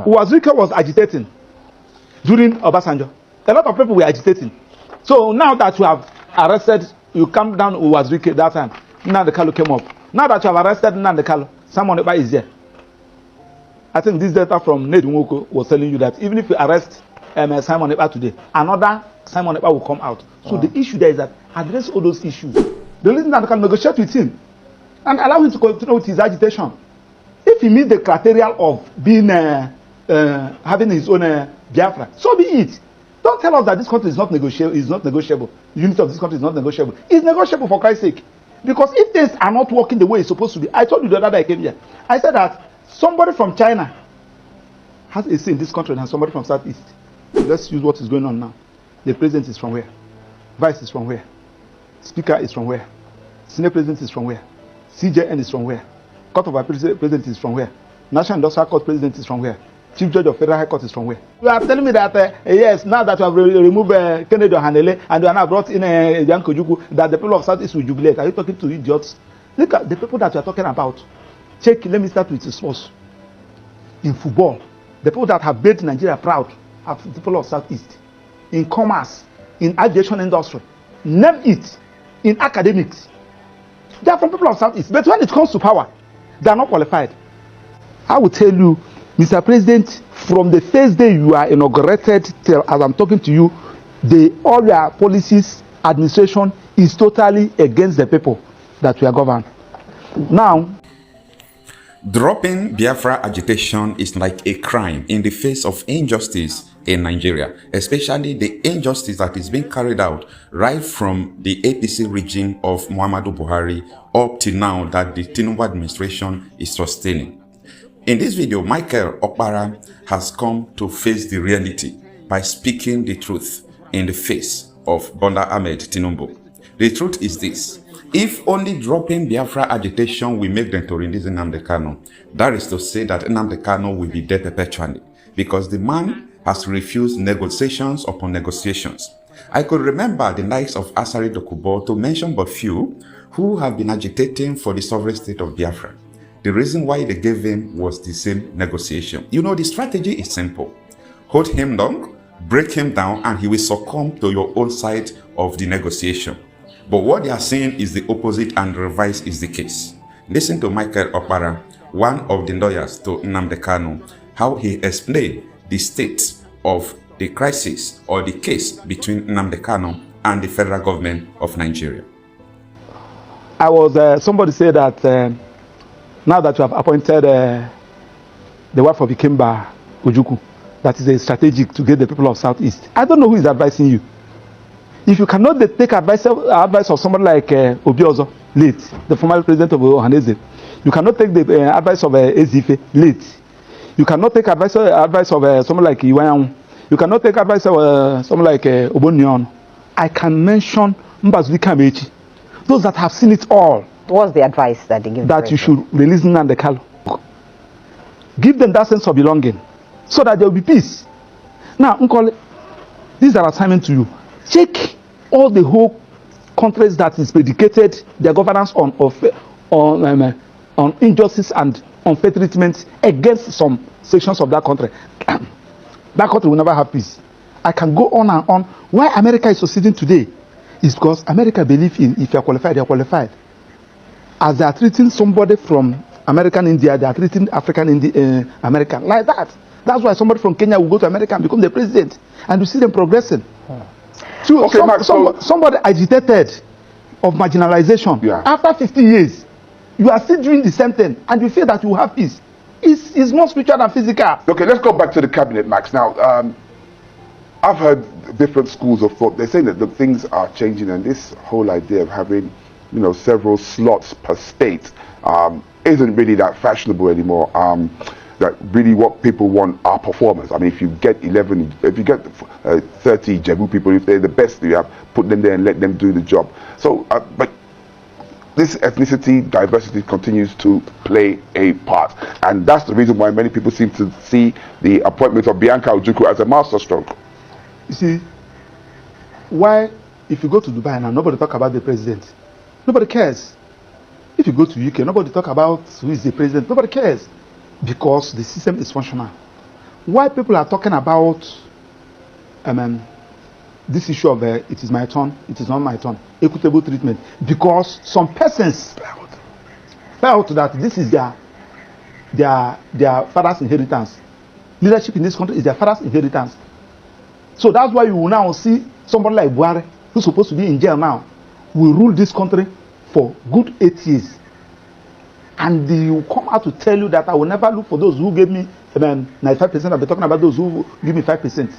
Uwazirike was agitating during Obasanjo. A lot of people were agitating. So now that you have arrested, you come down Uwazirike that time. Nnamdi Kanu came up. Now that you have arrested Nnamdi Kanu, Simon Ekpa is there. I think this data from Ned Nwoko was telling you that even if you arrest Simon Ekpa today, another Simon Ekpa will come out. So the issue there is that address all those issues. The reason that can negotiate with him and allow him to continue with his agitation. If he meets the criteria of being having his own Biafra, so be it. Don't tell us that this country is not negotiable. Is not negotiable. The unity of this country is not negotiable. It's negotiable for Christ's sake. Because if things are not working the way it's supposed to be, I told you the other day I came here. I said that somebody from China has a say in this country and somebody from Southeast. Let's use what is going on now. The president is from where? Vice is from where? Speaker is from where? Senate president is from where? CJN is from where? Court of Appeal president is from where? National Industrial Court president is from where? Chief Judge of Federal High Court is from where? You are telling me that yes, now that you have removed Kennedy Hanele and you are now brought in Yanko Juku, that the people of Southeast will jubilate. Are you talking to idiots? Look at the people that you are talking about. Check, let me start with the source. In football, the people that have made Nigeria proud are the people of Southeast. In commerce, in aviation industry, name it. In academics, they are from people of Southeast. But when it comes to power, they are not qualified. I will tell you, Mr. President, from the first day you are inaugurated till as I'm talking to you, all your policies, administration is totally against the people that we are governed. Now, dropping Biafra agitation is like a crime in the face of injustice in Nigeria, especially the injustice that is being carried out right from the APC regime of Muhammadu Buhari up to now that the Tinubu administration is sustaining. In this video, Michael Opara has come to face the reality by speaking the truth in the face of Bola Ahmed Tinubu. The truth is this: if only dropping Biafra agitation will make them to release Nnamdi Kanu, that is to say that Nnamdi Kanu will be dead perpetually, because the man has refused negotiations upon negotiations. I could remember the likes of Asari Dokubo, to mention but few, who have been agitating for the sovereign state of Biafra. The reason why they gave him was the same negotiation. You know, the strategy is simple. Hold him down, break him down, and he will succumb to your own side of the negotiation. But what they are saying is the opposite, and the reverse is the case. Listen to Michael Opara, one of the lawyers to Nnamdi Kanu, how he explained the state of the crisis or the case between Nnamdi Kanu and the federal government of Nigeria. I was somebody said that now that you have appointed the wife of Ikemba Ojukwu, that is a strategic to get the people of Southeast. I don't know who is advising you. If you cannot take advice of somebody like Obiozo, late, the former president of Ohaneze, you cannot take the advice of Ezife, late. You cannot take advice of someone like Iwayang. You cannot take advice of someone like Obonyon. I can mention Mbazulika Mechi. Those that have seen it all. What's the advice that they give? That you should release Nnamdi Kanu. Give them that sense of belonging, so that there will be peace. Now, Nkole, these are assignments to you. Check all the whole countries that is predicated their governance on injustice and unfair treatment against some sections of that country. That country will never have peace. I can go on and on. Why America is succeeding today is because America believes in if you are qualified, you are qualified. As they are treating somebody from American India, they are treating African American like that. That's why somebody from Kenya will go to America and become the president, and you see them progressing. So okay, somebody agitated of marginalization. Yeah. After 50 years, you are still doing the same thing, and you feel that you will have peace. It's more spiritual than physical. Okay, let's go back to the cabinet, Max. Now, I've heard different schools of thought. They're saying that the things are changing, and this whole idea of having, you know, several slots per state isn't really that fashionable anymore. That really what people want are performers. I mean, if you get 30 Jebu people, if they're the best you have, put them there and let them do the job. So, but this ethnicity diversity continues to play a part, and that's the reason why many people seem to see the appointment of Bianca Ojukwu as a masterstroke. You see, why if you go to Dubai now, nobody talk about the president. Nobody cares. If you go to UK, nobody talk about who is the president. Nobody cares, because the system is functional. why people are talking about this issue of it is my turn, it is not my turn, equitable treatment, because some persons felt that this is their father's inheritance. Leadership in this country is their father's inheritance. So that's why you will now see somebody like Buhari, who's supposed to be in jail now, will rule this country for good 8 years. And they will come out to tell you that I will never look for those who gave me 95%. I'll be talking about those who give me 5%.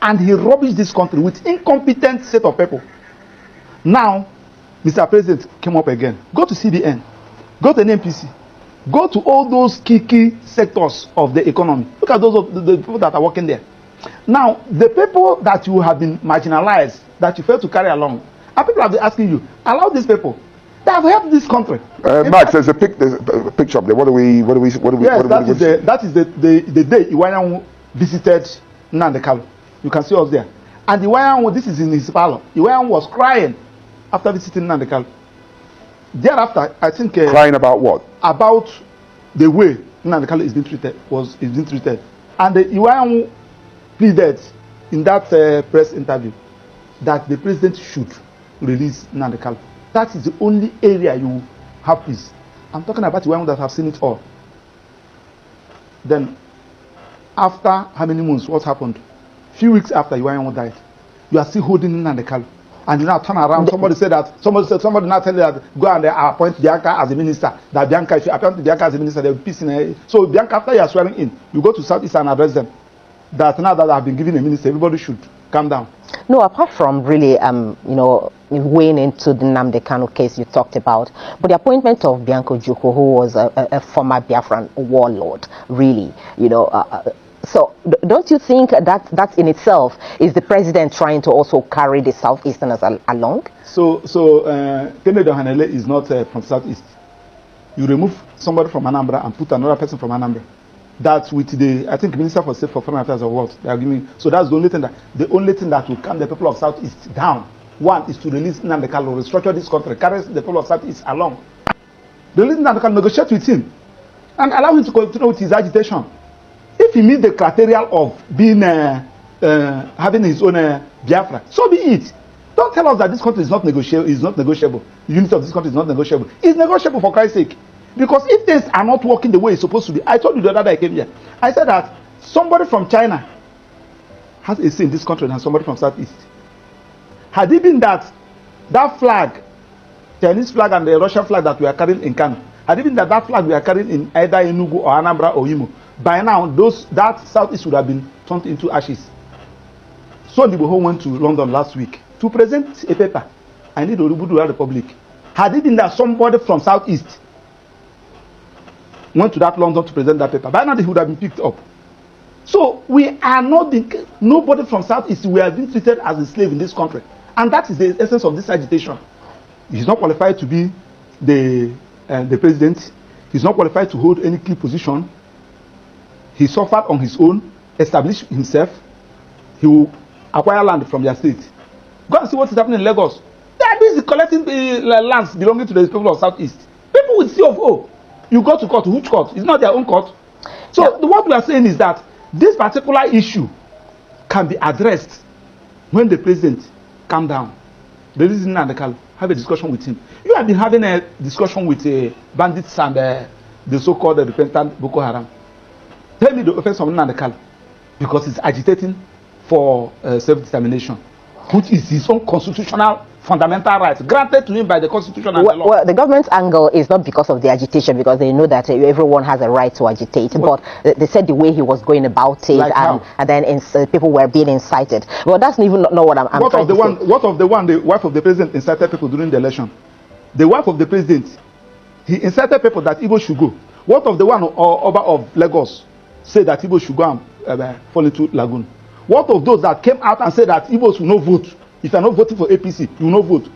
And he rubbished this country with incompetent set of people. Now, Mr. President came up again. Go to CBN. Go to NNPC. Go to all those key sectors of the economy. Look at those of the people that are working there. Now, the people that you have been marginalized, that you fail to carry along, and people have been asking you, allow these people. They have helped this country. Max, there's a picture up there. What do we? Yes, that is the day Iwayan visited Nnamdi Kanu. You can see us there. And Iwayan, this is in his parlor. Iwayan was crying after visiting Nnamdi Kanu. Thereafter, I think crying about what? About the way Nnamdi Kanu is being treated, and Iwayan pleaded in that press interview that the president should release Nnamdi Kanu. That is the only area you have peace. I'm talking about Iwayan that have seen it all. Then, after how many months? What happened? Few weeks after Iwayan died, you are still holding Nnamdi Kanu. And you now turn around. Somebody now tell you that go and appoint Bianca as a minister. That Bianca, if you appoint Bianca as a minister, there will be peace in her. So Bianca, after you are swearing in, you go to Southeast and address them. That now that I have been given a minister, everybody should calm down. No, apart from really, weighing into the Nnamdi Kanu case you talked about, but the appointment of Bianca Ojukwu, who was a former Biafran warlord, really, so don't you think that in itself is the president trying to also carry the Southeasterners along? So Kennedy Ohanele is not from Southeast. You remove somebody from Anambra and put another person from Anambra. That's with I think Minister for State for Foreign Affairs or what they are giving. So that's the only thing that will calm the people of Southeast down. One is to release Nnamdi Kanu, restructure this country, carry the people of Southeast along. Release Nnamdi Kanu, negotiate with him, and allow him to continue with his agitation. If he meets the criteria of being having his own Biafra, so be it. Don't tell us that this country is not negotiable. The unity of this country is not negotiable. It's negotiable, for Christ's sake. Because if things are not working the way it's supposed to be, I told you the other day I came here. I said that somebody from China has a say in this country than somebody from Southeast. Had it been that flag, Chinese flag and the Russian flag that we are carrying in Kanu, had it been that flag we are carrying in either Enugu or Anambra or Imo, by now that Southeast would have been turned into ashes. So Igbo went to London last week to present a paper. I need Orubudu Republic. Had it been that somebody from Southeast went to that London to present that paper, by now they would have been picked up. So we are not nobody from Southeast. We are being treated as a slave in this country, and that is the essence of this agitation. He's not qualified to be the president. He's not qualified to hold any key position. He suffered on his own, established himself. He will acquire land from their state. Go and see what is happening in Lagos. They are busy collecting lands belonging to the people of Southeast. People with CFO. You go to court. Which court? It's not their own court. So what we are saying is that this particular issue can be addressed when the president calm down. The reason Nnamdi Kanu, have a discussion with him. You have been having a discussion with bandits and the so-called repentant Boko Haram. Tell me the offense of Nnamdi Kanu, because he's agitating for self-determination, which is his own constitutional fundamental rights granted to him by the Constitution and the law. Well, the government's angle is not because of the agitation, because they know that everyone has a right to agitate, but they said the way he was going about it, like and then people were being incited. Well, that's even not what I'm trying to say. What of the wife of the president incited people during the election? The wife of the president, he incited people that Igbo should go. What of the one Oba of Lagos said that Igbo should go and fall into Lagoon? What of those that came out and said that Igbos will not vote? If you are not voting for APC, you will not vote.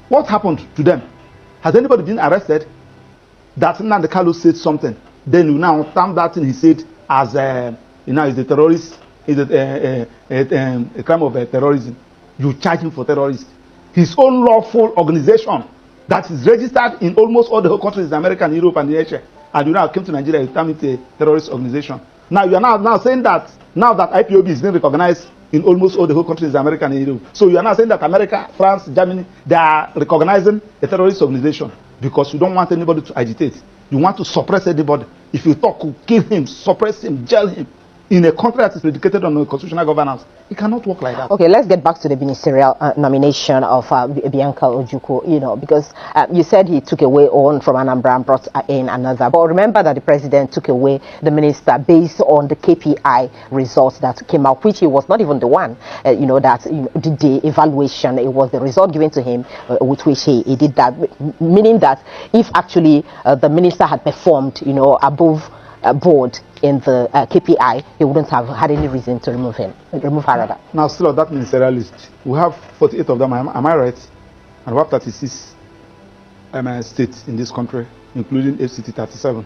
What happened to them? Has anybody been arrested? That Nnamdi Kanu said something. Then you now term that thing he said as is a terrorist, is a crime of terrorism. You charge him for terrorism. His own lawful organization that is registered in almost all the whole countries in America and Europe and Asia, and you now came to Nigeria, you term it a terrorist organization. Now you are now saying that now that IPOB is being recognized in almost all the whole countries, America and Europe. So you are now saying that America, France, Germany, they are recognizing a terrorist organization because you don't want anybody to agitate. You want to suppress anybody. If you talk, kill him, suppress him, jail him. In a country that is predicated on constitutional governance, it cannot work like that. Okay, let's get back to the ministerial nomination of Bianca Ojukwu, you know, because you said he took away one from Anambra and brought in another. But remember that the president took away the minister based on the KPI results that came out, which he was not even the one, did the evaluation. It was the result given to him with which he did that, meaning that if actually the minister had performed, above board in the KPI, he wouldn't have had any reason to remove her rather. Now, still on that ministerial list, we have 48 of them, am I right? And we have 36 states in this country, including FCT 37.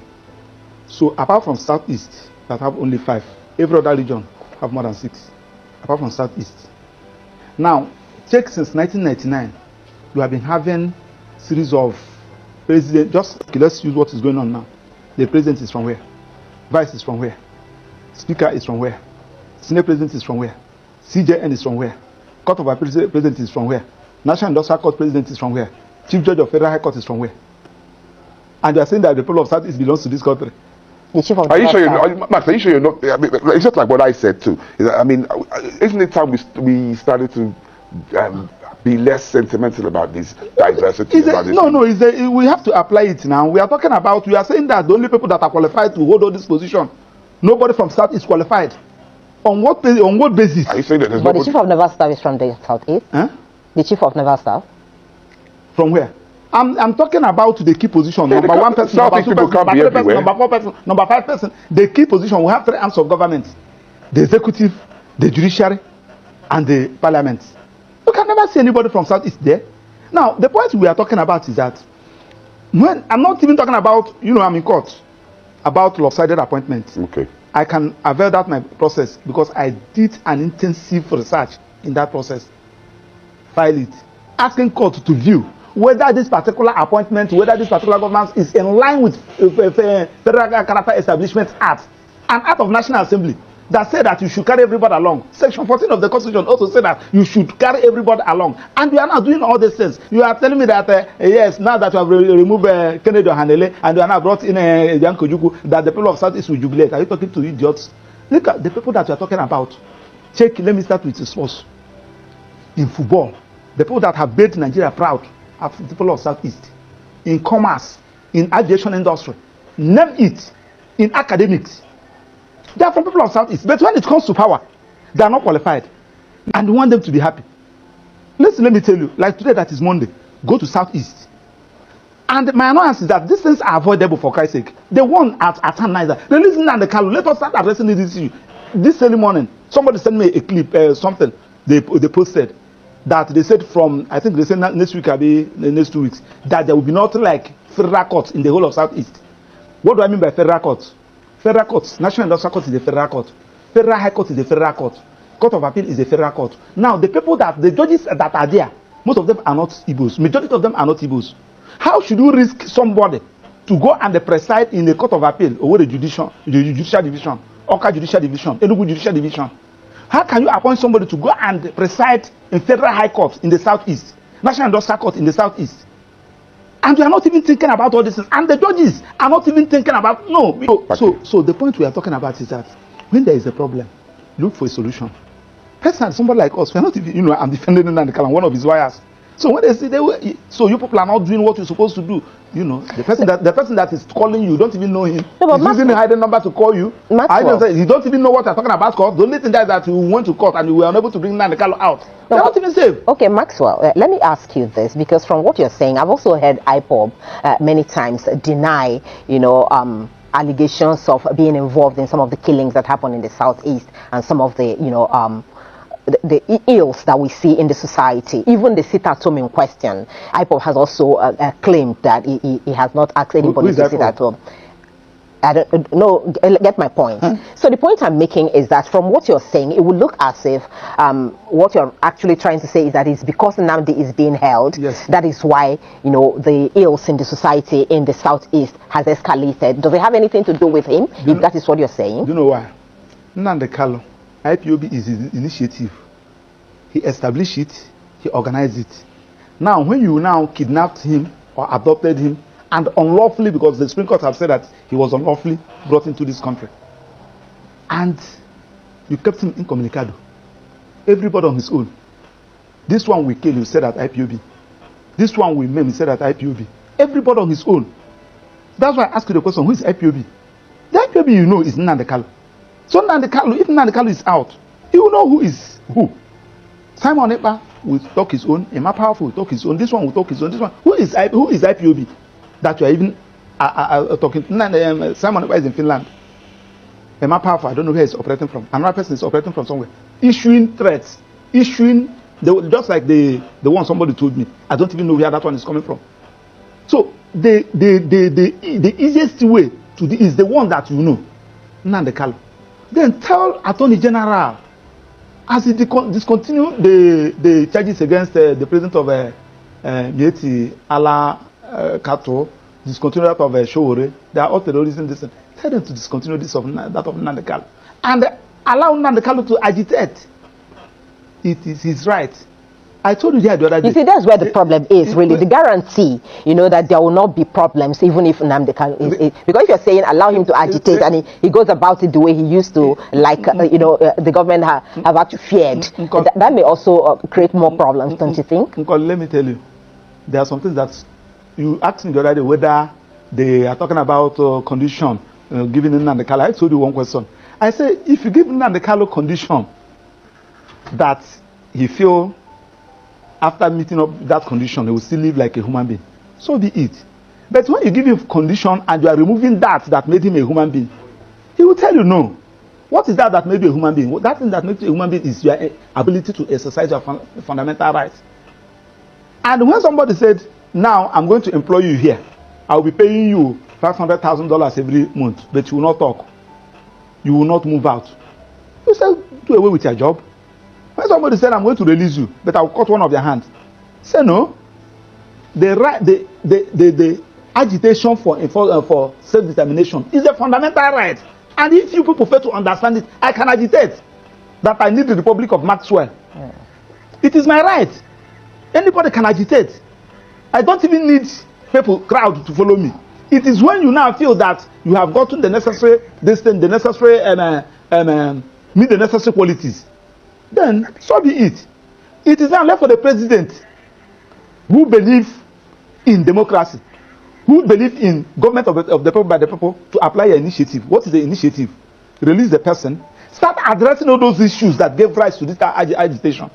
So, apart from Southeast, that have only 5, every other region have more than 6, apart from Southeast. Now, check since 1999, we have been having series of presidents. Let's use what is going on now. The president is from where? Vice is from where? Speaker is from where? Senate President is from where? CJN is from where? Court of Appeal President is from where? National Industrial Court President is from where? Chief Judge of Federal High Court is from where? And you are saying that the people of Southeast belongs to this country. The chief of are you sure Max, are you sure you're not? I mean, it's just like what I said too. I mean, isn't it time we started to be less sentimental about this diversity? We have to apply it now. We are talking about, we are saying that the only people that are qualified to hold all this position, nobody from South is qualified. On what basis? Are you saying that there's the chief of naval staff is from the Southeast? Huh? The chief of naval staff? From where? I'm talking about the key position. Number 1 person, number 2 person, number 3 person, number 4 person, number 5 person. The key position, we have 3 arms of government: the executive, the judiciary, and the parliament. You can never see anybody from Southeast there. Now, the point we are talking about is that when I'm not even talking about, I'm in court about lopsided appointments. Okay. I can avail that my process because I did an intensive research in that process. File it, asking court to view whether this particular appointment, whether this particular governance is in line with Federal Character Establishment Act, an act of National Assembly that said that you should carry everybody along. Section 14 of the Constitution also said that you should carry everybody along. And you are not doing all these things. You are telling me that, yes, now that you have removed Kennedy Ohanele and you are now brought in Bianca Ojukwu, that the people of Southeast will jubilate. Are you talking to idiots? Look at the people that you are talking about. Let me start with the source. In football, the people that have made Nigeria proud are the people of Southeast. In commerce, in aviation industry, name it. In academics, they are from people of Southeast. But when it comes to power, they are not qualified. And we want them to be happy. Let me tell you, like today that is Monday, go to Southeast. And my annoyance is that these things are avoidable for Christ's sake. They won at Niger. They listen to the Kanu. Let us start addressing this issue. This early morning, somebody sent me a clip, something they posted. That they said I think they said next week, the next 2 weeks, that there will be nothing like federal courts in the whole of Southeast. What do I mean by federal courts? Federal courts, National Industrial Court is a federal court. Federal High Court is a federal court. Court of Appeal is a federal court. Now, the judges that are there, most of them are not Igbos. Majority of them are not Igbos. How should you risk somebody to go and preside in the Court of Appeal over the judicial division, Oka judicial division, Enugu judicial division? How can you appoint somebody to go and preside in Federal High Court in the Southeast, National Industrial Court in the Southeast? And we are not even thinking about all these things. And the judges are not even thinking about, So the point we are talking about is that when there is a problem, look for a solution. Personally, somebody like us, we are not even, I'm defending Nnamdi Kanu, one of his lawyers. So when they say so you people are not doing what you're supposed to do, the person that is calling you, don't even know him. He's using a hidden number to call you. You don't even know what you're talking about court. The only thing that you went to court and you were unable to bring Nnamdi Kanu out. They're not even safe. Okay, Maxwell, let me ask you this, because from what you're saying, I've also heard ipob many times deny, allegations of being involved in some of the killings that happen in the Southeast and some of the, the ills that we see in the society. Even the sit-at-home in question, ipob has also claimed that he has not asked anybody to sit at home. I don't know, get my point. So the point I'm making is that from what you're saying, it would look as if what you're actually trying to say is that it's because Nnamdi is being held. Yes. That is why, you know, the ills in the society in the southeast has escalated. Does it have anything to do with him, if that is what you're saying? Do you know why? Nnamdi Kanu, IPOB is his initiative. He established it, he organized it. Now, when you now kidnapped him or adopted him, and unlawfully, because the Supreme Court have said that he was unlawfully brought into this country, and you kept him incommunicado, everybody on his own. This one we kill, you said at IPOB. This one we maim, he said at IPOB. Everybody on his own. That's why I ask you the question, who is IPOB? The IPOB you know is Nnamdi Kanu. So Nnamdi Kanu, if Nnamdi Kanu is out, you will know who is who. Simon Ekpa will talk his own, Emma Powerful will talk his own, this one will talk his own, this one. Who is IPOB? That you are even talking. Simon Ekpa is in Finland. Emma Powerful, I don't know where he's operating from. Another person is operating from somewhere. Issuing threats. Just like the one somebody told me. I don't even know where that one is coming from. So the easiest way to do is the one that you know. Nnamdi Kanu. Then tell Attorney General, as he discontinue the charges against the president of Mieti Allah Kato, discontinue that of Sowore, they are all terrorism. Tell them to discontinue this of that of Nnamdi Kanu, and allow Nnamdi Kanu to agitate. It is his right. I told you the other day. You see, that's where the problem is, really. The guarantee, you know, that there will not be problems, even if Nnamdi Kanu is. Because if you're saying allow him to agitate and he goes about it the way he used to, like, you know, the government have actually feared, that may also create more problems, don't you think? Let me tell you, there are some things that you asked me the other day whether they are talking about condition given Nnamdi Kanu. I told you one question. I say, if you give Nnamdi Kanu condition that he feel after meeting up that condition, he will still live like a human being, so be it. But when you give him condition and you are removing that made him a human being, he will tell you no. What is that made you a human being? That thing that makes you a human being is your ability to exercise your fundamental rights. And when somebody said, now I'm going to employ you here, I will be paying you $500,000 every month, but you will not talk, you will not move out, you say, do away with your job. When somebody said, I'm going to release you, but I will cut one of your hands, say no. The agitation for self-determination is a fundamental right. And if you people fail to understand it, I can agitate that I need the Republic of Maxwell. It is my right. Anybody can agitate. I don't even need crowd to follow me. It is when you now feel that you have gotten the necessary meet the necessary qualities, then so be it. It is now left for the president, who believe in democracy, who believe in government of the people by the people, to apply an initiative. What is the initiative? Release the person. Start addressing all those issues that gave rise to this agitation.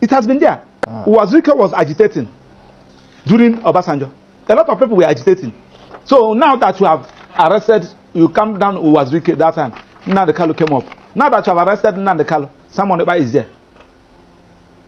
It has been there. Wazirika was agitating during Obasanjo. A lot of people were agitating. So now that you have arrested, you come down Wazirika that time. Nnamdi Kanu came up. Now that you have arrested Nnamdi Kanu, Simon Ekpa is there.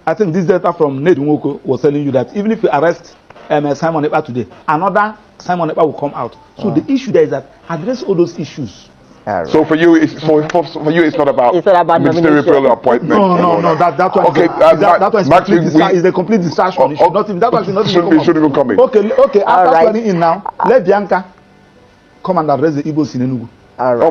I think this data from Ned Nwoko was telling you that even if you arrest Simon Ekpa today, another Simon Ekpa will come out. So the issue there is that address all those issues. Right. So for you, it's not about ministerial appointment. No. That one. Okay, that one is a complete distraction. That one shouldn't even come in. Okay. After planning in now, let Bianca come and address the Igbos in Enugu. All right.